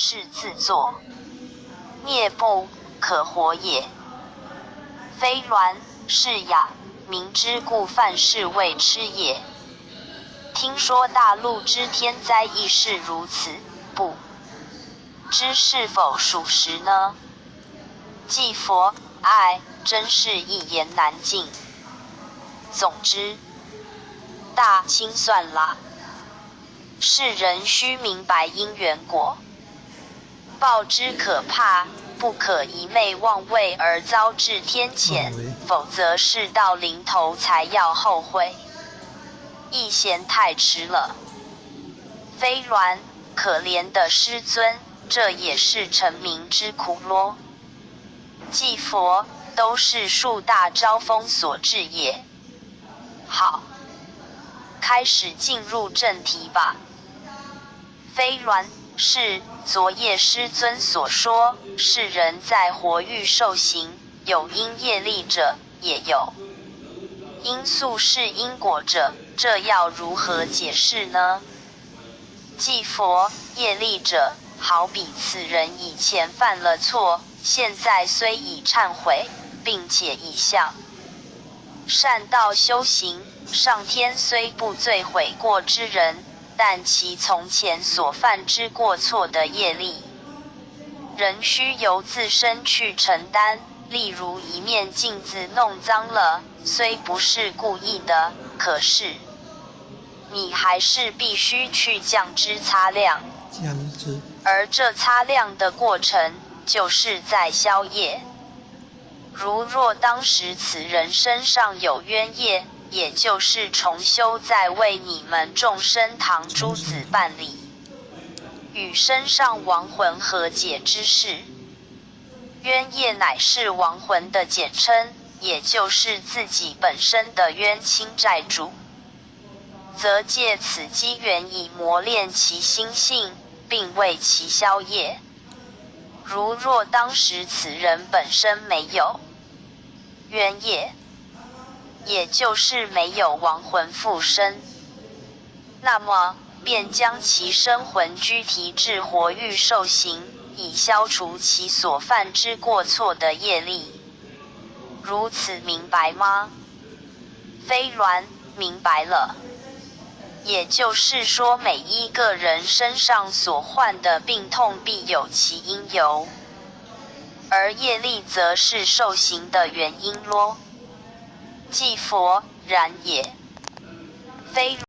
是自作孽不可活也。非鸾是雅，民之故犯是谓痴也。听说大陆之天灾亦是如此，不知是否属实呢？祭佛爱真是一言难尽。总之，大清算啦。世人须明白因缘果报之可怕，不可一昧妄为而遭致天谴，否则事到临头才要后悔，亦嫌太迟了。非鸾可怜的师尊，这也是臣民之苦咯。祭佛都是树大招风所致也。好，开始进入正题吧。非鸾是昨夜师尊所说，世人在活欲受刑，有因业力者，也有因宿世因果者，这要如何解释呢？祭佛业力者，好比此人以前犯了错，现在虽已忏悔，并且已向善道修行，上天虽不罪悔过之人，但其从前所犯之过错的业力，仍需由自身去承担。例如一面镜子弄脏了，虽不是故意的，可是你还是必须去将之擦亮，而这擦亮的过程，就是在消业。如若当时此人身上有冤业，也就是重修在为你们众生堂诸子办理与身上亡魂和解之事。冤业乃是亡魂的简称，也就是自己本身的冤亲债主，则借此机缘以磨练其心性，并为其消业。如若当时此人本身没有冤业，也就是没有亡魂附身，那么便将其生魂拘提至活欲受刑，以消除其所犯之过错的业力。如此明白吗？非鸾明白了。也就是说，每一个人身上所患的病痛必有其因由，而业力则是受刑的原因咯。祭佛然也。非